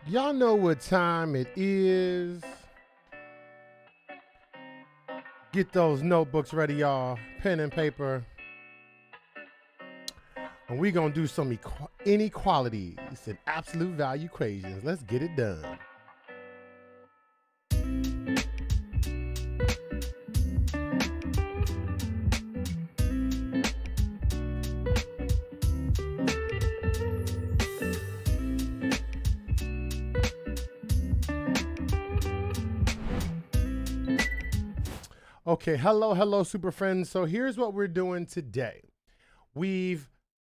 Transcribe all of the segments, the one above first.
Y'all know what time it is. Get those notebooks ready, y'all. Pen and paper. And we're going to do some inequalities and absolute value equations. Let's get it done. Okay, hello, super friends. So here's what we're doing today. We've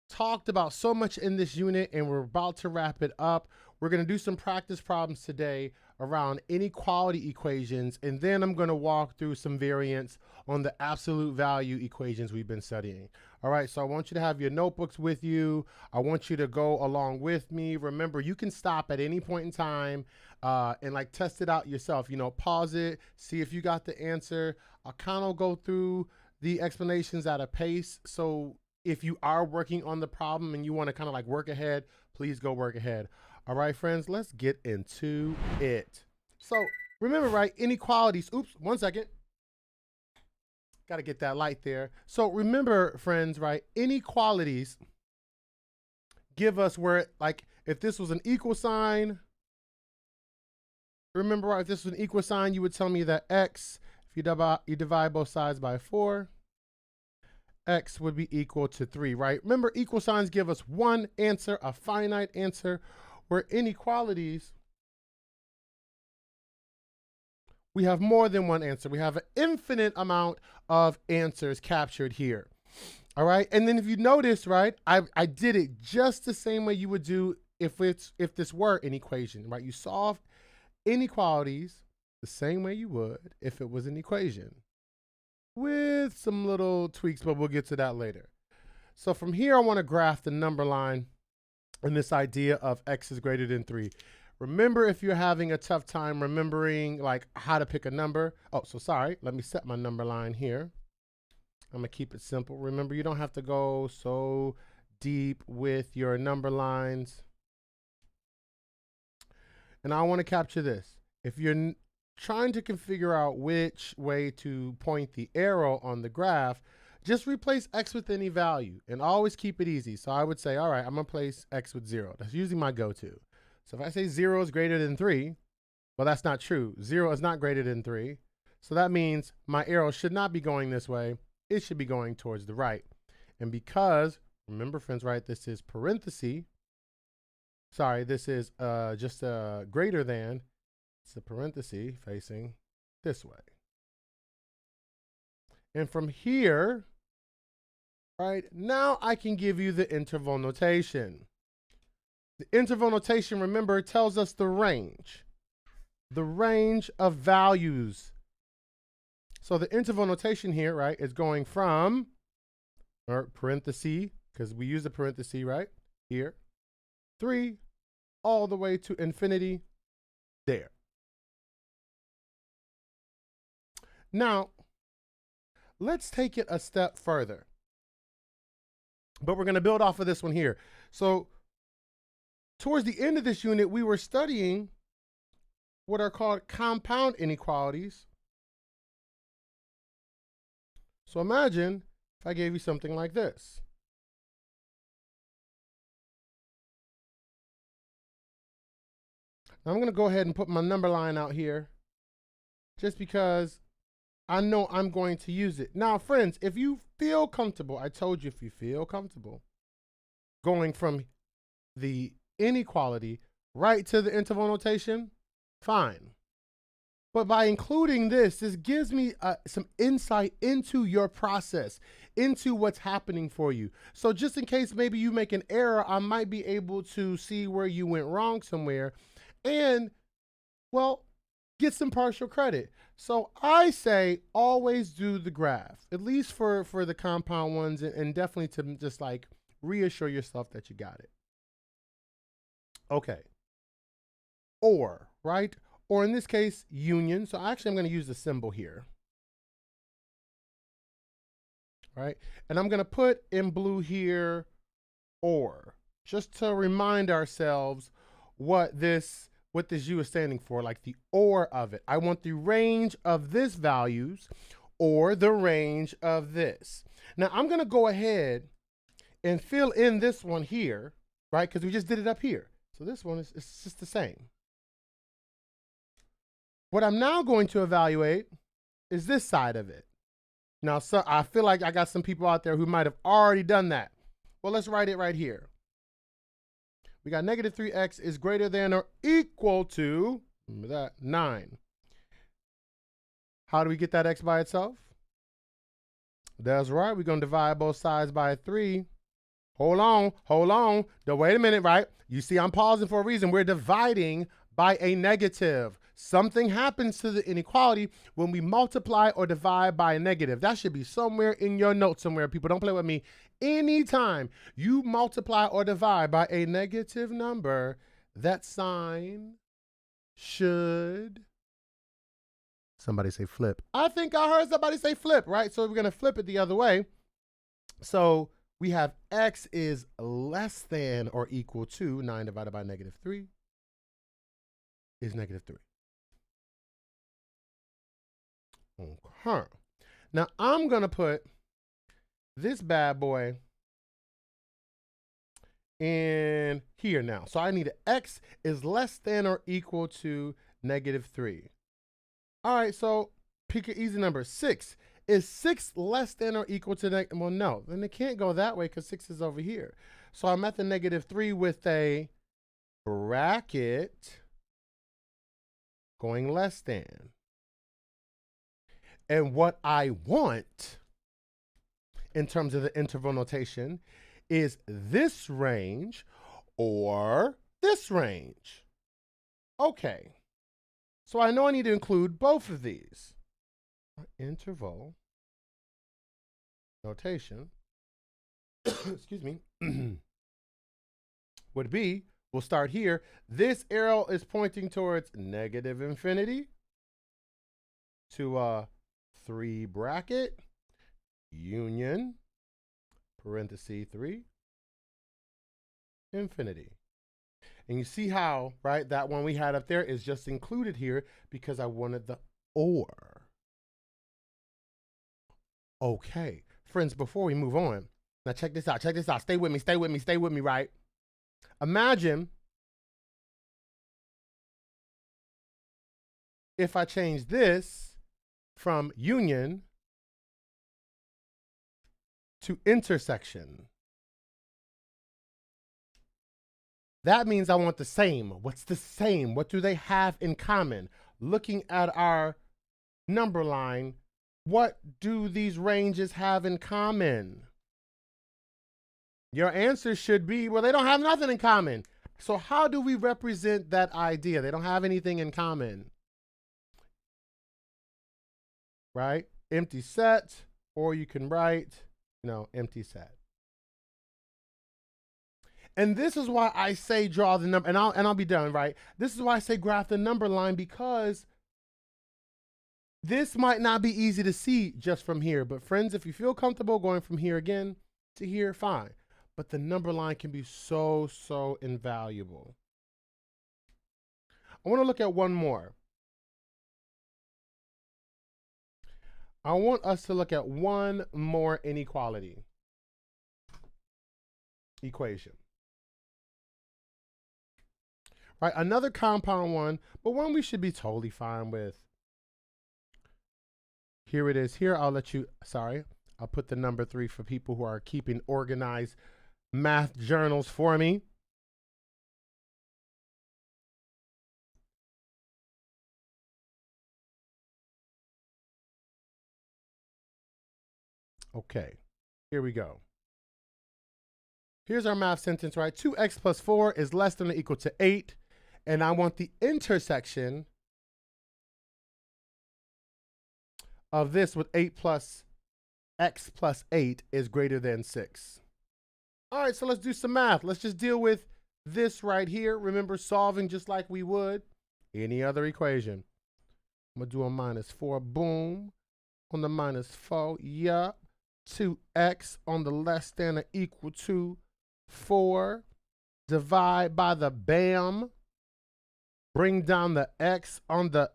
talked about so much in this unit and we're about to wrap it up. We're going to do some practice problems today around inequality equations, and then I'm going to walk through some variants on the absolute value equations we've been studying. All right, so I want you to have your notebooks with you. I want you to go along with me. Remember, you can stop at any point in time and like test it out yourself. You know, pause it, see if you got the answer. I'll kind of go through the explanations at a pace. So if you are working on the problem and you want to kind of like work ahead, please go work ahead. All right, friends, let's get into it. So remember, right, inequalities. Oops, 1 second. Got to get that light there. So remember, friends, right, inequalities give us where, like, if this was an equal sign, remember, right, if this was an equal sign, you would tell me that x, if you divide both sides by 4, x would be equal to 3, right? Remember, equal signs give us one answer, a finite answer, where inequalities, we have more than one answer. We have an infinite amount of answers captured here. All right, and then if you notice, right, I did it just the same way you would do if this were an equation, right? You solve inequalities the same way you would if it was an equation, with some little tweaks, but we'll get to that later. So from here, I want to graph the number line and this idea of x is greater than 3. Remember, if you're having a tough time remembering like how to pick a number. Oh, so sorry. Let me set my number line here. I'm going to keep it simple. Remember, you don't have to go so deep with your number lines. And I want to capture this. If you're trying to figure out which way to point the arrow on the graph, just replace x with any value and always keep it easy. So I would say, all right, I'm going to place x with 0. That's usually my go-to. So if I say 0 is greater than 3, well, that's not true. 0 is not greater than 3. So that means my arrow should not be going this way. It should be going towards the right. And because, remember, friends, right, this is parenthesis. Sorry, this is just a greater than. It's a parenthesis facing this way. And from here, right, now I can give you the interval notation. The interval notation, remember, tells us the range of values. So the interval notation here, right, is going from, or parenthesis, because we use the parenthesis, right, here, 3, all the way to infinity, there. Now, let's take it a step further. But we're going to build off of this one here. So towards the end of this unit, we were studying what are called compound inequalities. So imagine if I gave you something like this. Now I'm going to go ahead and put my number line out here just because I know I'm going to use it. Now, friends, if you feel comfortable, I told you if you feel comfortable going from the inequality right to the interval notation, fine. But by including this gives me some insight into your process, into what's happening for you. So just in case maybe you make an error, I might be able to see where you went wrong somewhere and, well, get some partial credit. So I say always do the graph, at least for the compound ones, and definitely to just like reassure yourself that you got it. Okay. Or, right? Or in this case, union. So actually I'm going to use the symbol here. Right? And I'm going to put in blue here, or, just to remind ourselves what this what this U is standing for, like the or of it. I want the range of this values or the range of this. Now I'm going to go ahead and fill in this one here, right? Because we just did it up here. So this one is just the same. What I'm now going to evaluate is this side of it. Now, so I feel like I got some people out there who might have already done that. Well, let's write it right here. We got negative 3x is greater than or equal to, remember that, 9. How do we get that x by itself? That's right. We're going to divide both sides by 3. Hold on. Wait a minute, right? You see, I'm pausing for a reason. We're dividing by a negative. Something happens to the inequality when we multiply or divide by a negative. That should be somewhere in your notes somewhere. People, don't play with me. Anytime you multiply or divide by a negative number, that sign should, somebody say flip. I think I heard somebody say flip, right? So we're going to flip it the other way. So we have x is less than or equal to 9 divided by negative 3 is negative 3. Okay. Now I'm going to put this bad boy in here now. So I need an x is less than or equal to negative 3. All right, so pick an easy number. 6. Is 6 less than or equal to negative? Well, no. Then it can't go that way because 6 is over here. So I'm at the negative 3 with a bracket going less than. And what I want in terms of the interval notation is this range or this range. Okay. So I know I need to include both of these. Interval notation, excuse me, would be, we'll start here. This arrow is pointing towards negative infinity to a 3 bracket, union, parenthesis 3, infinity. And you see how, right, that one we had up there is just included here because I wanted the or. Okay, friends, before we move on, now check this out, stay with me, right? Imagine if I change this from union to intersection. That means I want the same. What's the same? What do they have in common? Looking at our number line, what do these ranges have in common? Your answer should be, well, they don't have nothing in common. So how do we represent that idea? They don't have anything in common. Right? Empty set, or you can write, empty set. And this is why I say draw the number, and I'll be done, right? This is why I say graph the number line, because this might not be easy to see just from here. But friends, if you feel comfortable going from here again to here, fine. But the number line can be so, so invaluable. I want to look at one more. I want us to look at one more inequality equation. Right, another compound one, but one we should be totally fine with. Here it is. Here, I'll put the number 3 for people who are keeping organized math journals for me. Okay, here we go. Here's our math sentence, right? 2x plus 4 is less than or equal to 8. And I want the intersection of this with 8 plus x plus 8 is greater than 6. All right, so let's do some math. Let's just deal with this right here. Remember, solving just like we would any other equation. I'm going to do a minus 4. Boom. On the minus 4. Yup. 2x on the less than or equal to 4. Divide by the bam. Bring down the x on the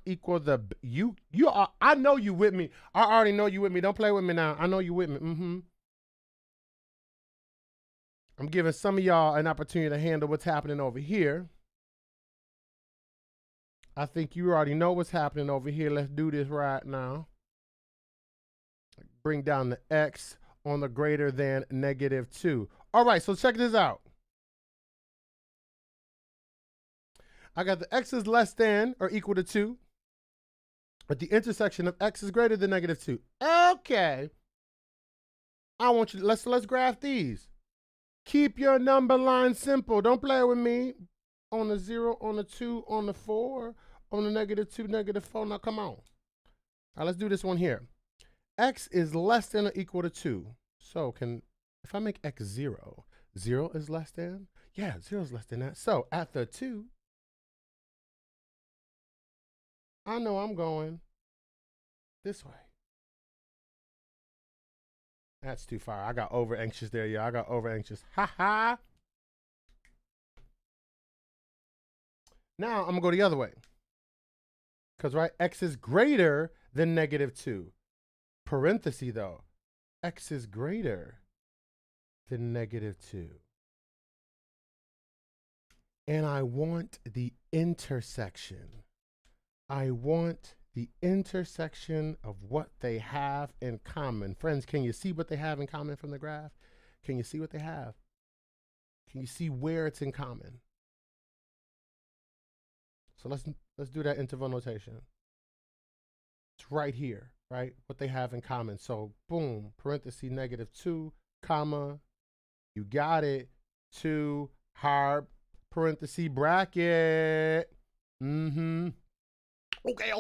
equal the you are. I know you with me. I already know you with me. Don't play with me now. I know you with me. I'm giving some of y'all an opportunity to handle what's happening over here. I think you already know what's happening over here. Let's do this right now. Bring down the x on the greater than -2. All right, so check this out. I got the x is less than or equal to 2, but the intersection of x is greater than -2. Okay. I want you to, let's graph these. Keep your number line simple. Don't play with me. On the 0, on the 2, on the 4, on the -2, -4. Now come on. All right, let's do this one here. X is less than or equal to 2. So if I make x 0, 0 is less than? Yeah, 0 is less than that. So at the 2, I know I'm going this way. That's too far. I got over anxious there, y'all. I got over anxious. Ha ha. Now I'm gonna go the other way. Because, right, x is greater than -2. Parenthesis though, x is greater than -2. And I want the intersection. I want the intersection of what they have in common. Friends, can you see what they have in common from the graph? Can you see what they have? Can you see where it's in common? So let's do that interval notation. It's right here, right? What they have in common. So boom, parenthesis -2, comma, you got it, 2, hard, parenthesis bracket. Okay.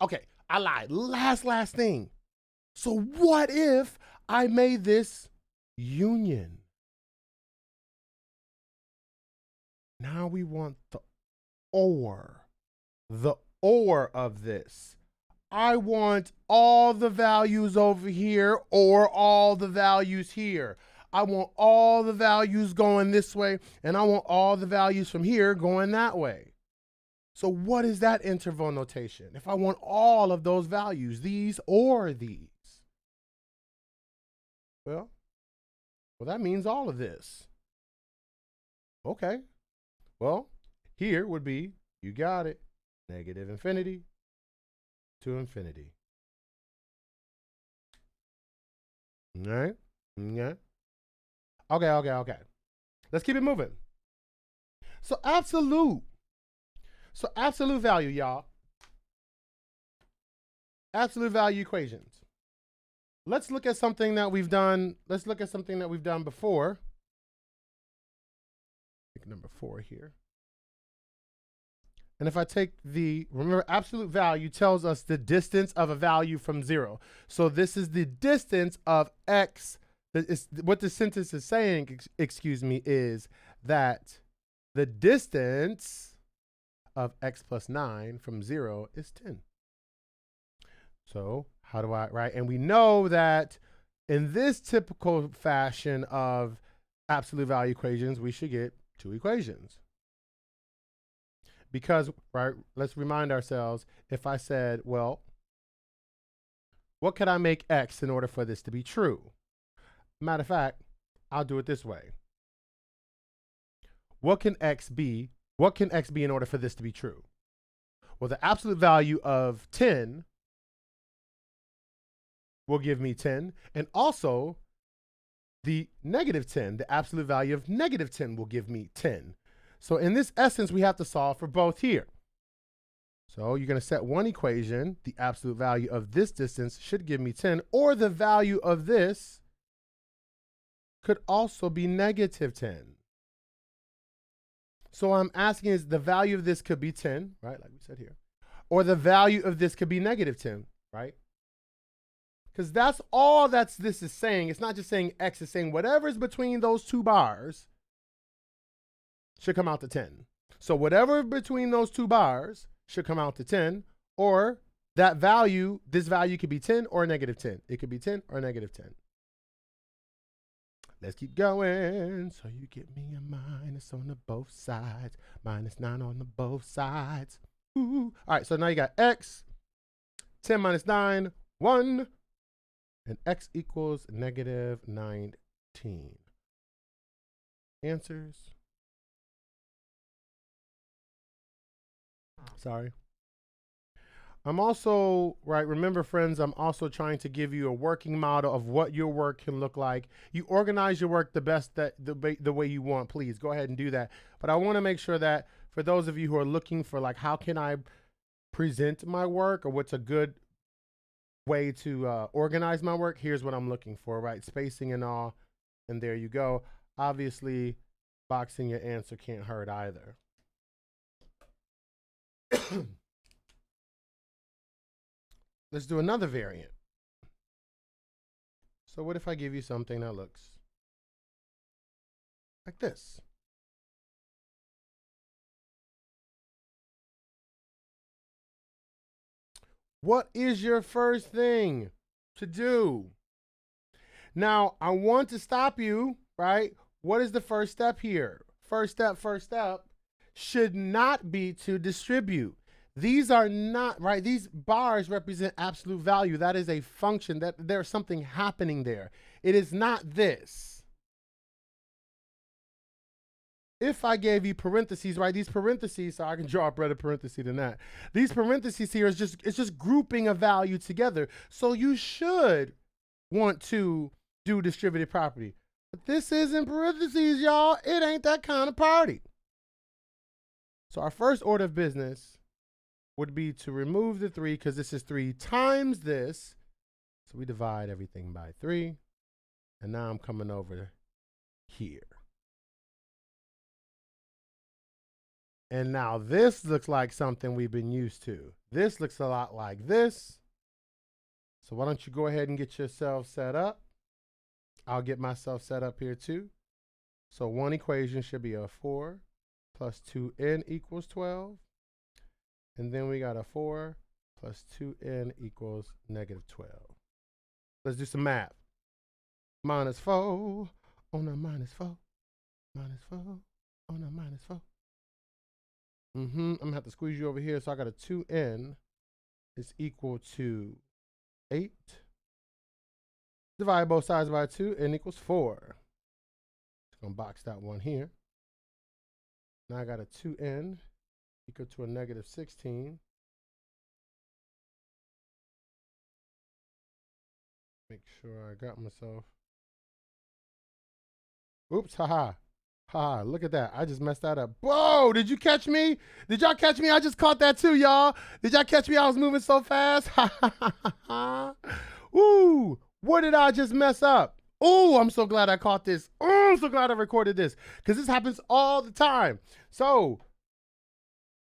Okay, I lied. Last thing. So what if I made this union? Now we want the or of this. I want all the values over here or all the values here. I want all the values going this way, and I want all the values from here going that way. So what is that interval notation? If I want all of those values, these or these, well, that means all of this. Okay. Well, here would be, you got it, -infinity to infinity. All right? Yeah. Okay. Let's keep it moving. So absolute value, y'all. Absolute value equations. Let's look at something that we've done. Let's look at something that we've done before. Pick number 4 here. And if I take remember, absolute value tells us the distance of a value from 0. So this is the distance of x. What the sentence is saying, is that the distance of x plus 9 from 0 is 10. So how do I, right? And we know that in this typical fashion of absolute value equations, we should get 2 equations. Because, right, let's remind ourselves, if I said, well, what could I make x in order for this to be true? Matter of fact, I'll do it this way. What can x be? What can x be in order for this to be true? Well, the absolute value of 10 will give me 10. And also, the -10, the absolute value of -10 will give me 10. So in this essence, we have to solve for both here. So you're going to set one equation. The absolute value of this distance should give me 10, or the value of this could also be -10. So I'm asking is the value of this could be 10, right? Like we said here. Or the value of this could be -10, right? Because that's all this is saying. It's not just saying x, it's saying whatever's between those 2 bars should come out to 10. So whatever between those 2 bars should come out to 10, or that value, this value could be 10 or -10. It could be 10 or -10. Let's keep going. So you get me a minus on the both sides. -9 on the both sides. Ooh. All right, so now you got x, 10 minus 9, 1. And x equals -19. Answers? Sorry. I'm also, right, remember friends, I'm also trying to give you a working model of what your work can look like. You organize your work the best the way you want, please go ahead and do that. But I want to make sure that for those of you who are looking for like, how can I present my work or what's a good way to organize my work, here's what I'm looking for, right? Spacing and all, and there you go. Obviously, boxing your answer can't hurt either. Let's do another variant. So what if I give you something that looks like this? What is your first thing to do? Now, I want to stop you, right? What is the first step here? First step should not be to distribute. These are not, right? These bars represent absolute value. That is a function, that there's something happening there. It is not this. If I gave you parentheses, right? These parentheses, so I can draw a better parenthesis than that. These parentheses here is it's just grouping a value together. So you should want to do distributed property. But this isn't parentheses, y'all. It ain't that kind of party. So our first order of business would be to remove the 3, because this is 3 times this. So we divide everything by 3. And now I'm coming over here. And now this looks like something we've been used to. This looks a lot like this. So why don't you go ahead and get yourself set up? I'll get myself set up here too. So one equation should be a 4 plus 2n equals 12. And then we got a 4 plus 2n equals -12. Let's do some math. -4 on a -4. -4 on a -4. I'm gonna have to squeeze you over here. So I got a 2n is equal to 8. Divide both sides by 2, n equals 4. Just gonna box that one here. Now I got a 2n equal to a -16. Make sure I got myself. Oops, haha. Haha, look at that. I just messed that up. Whoa, did you catch me? Did y'all catch me? I just caught that too, y'all. Did y'all catch me? I was moving so fast. Ooh, what did I just mess up? Oh, I'm so glad I caught this. Oh, I'm so glad I recorded this, because this happens all the time. So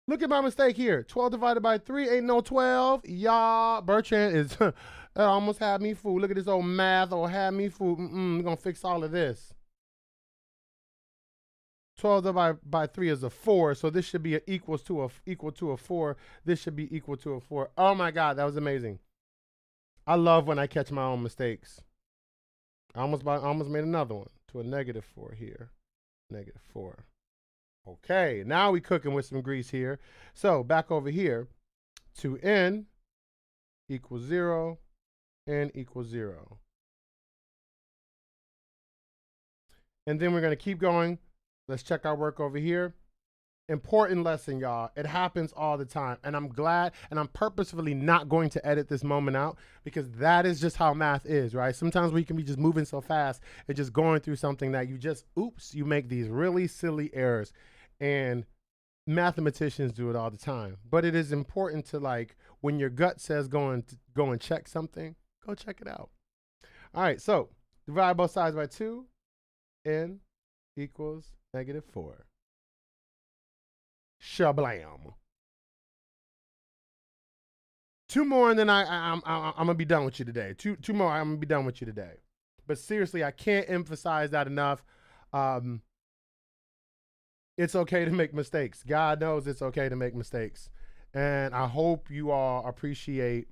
look at my mistake here. 12 divided by 3 ain't no 12. Y'all, Bertrand is, that almost had me fooled. Look at this old math or had me fooled. We're going to fix all of this. 12 divided by 3 is a 4, so this should be equal to a 4. This should be equal to a 4. Oh my God, that was amazing. I love when I catch my own mistakes. I almost made another one to a -4 here. -4. Okay, now we cooking with some grease here. So back over here, 2n equals 0, n equals 0. And then we're going to keep going. Let's check our work over here. Important lesson, y'all. It happens all the time. And I'm glad, and I'm purposefully not going to edit this moment out, because that is just how math is, right? Sometimes we can be just moving so fast and just going through something that you just, oops, you make these really silly errors. And mathematicians do it all the time. But it is important to, like, when your gut says go and check something, go check it out. All right, so divide both sides by 2, n equals -4. Shablam. 2 more, and then I'm gonna be done with you today. Two more, I'm gonna be done with you today. But seriously, I can't emphasize that enough. It's okay to make mistakes. God knows it's okay to make mistakes, and I hope you all appreciate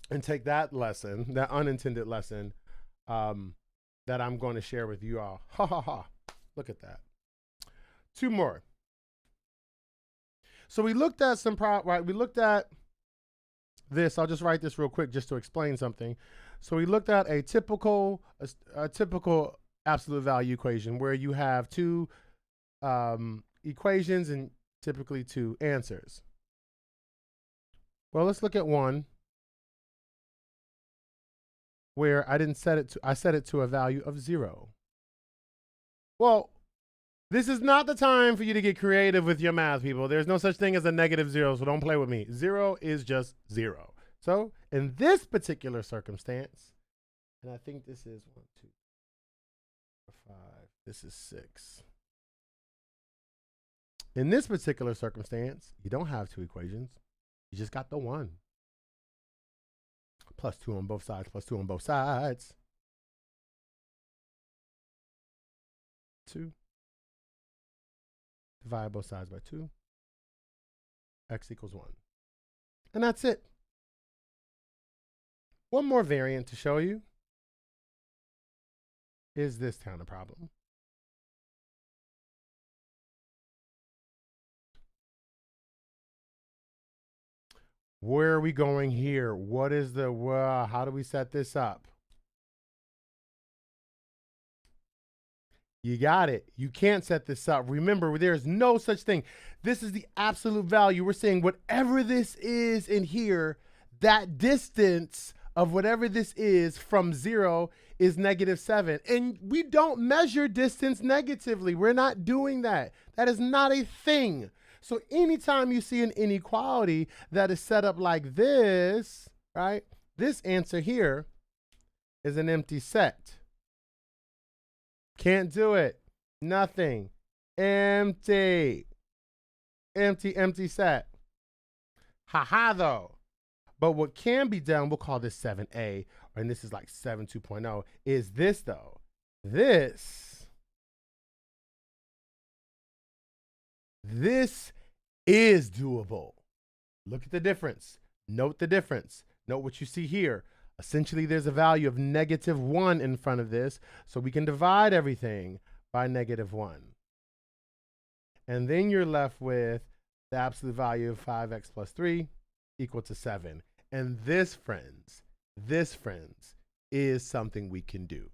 and take that lesson, that unintended lesson, that I'm going to share with you all. Ha ha ha. Look at that. 2 more. So we looked at right? We looked at this. I'll just write this real quick just to explain something. So we looked at a typical absolute value equation where you have 2 equations and typically 2 answers. Well, let's look at one where I set it to a value of 0. Well, this is not the time for you to get creative with your math, people. There's no such thing as a -0, so don't play with me. 0 is just 0. So in this particular circumstance, and I think this is 1, 2, 4, 5, this is 6. In this particular circumstance, you don't have 2 equations. You just got the 1. Plus 2 on both sides, plus 2 on both sides. 2. Divide both sides by 2. X equals 1. And that's it. One more variant to show you is this kind of problem. Where are we going here? What is the, how do we set this up? You got it. You can't set this up. Remember, there's no such thing. This is the absolute value. We're saying whatever this is in here, that distance of whatever this is from 0 is -7. And we don't measure distance negatively. We're not doing that. That is not a thing. So anytime you see an inequality that is set up like this, right? This answer here is an empty set. Can't do it. Nothing. Empty. Empty, empty set. Haha though. But what can be done, we'll call this 7a, and this is like 7 2.0, is this though. This is doable. Look at the difference. Note the difference. Note what you see here. Essentially, there's a value of -1 in front of this, so we can divide everything by -1. And then you're left with the absolute value of 5x plus 3 equal to 7. And this, friends, is something we can do.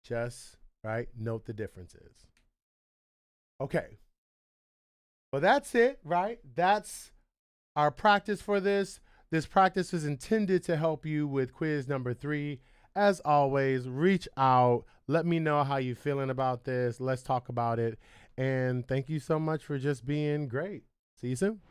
Just, right, note the differences. Okay. Well, that's it, right? That's our practice for this. This practice is intended to help you with quiz number 3. As always, reach out. Let me know how you're feeling about this. Let's talk about it. And thank you so much for just being great. See you soon.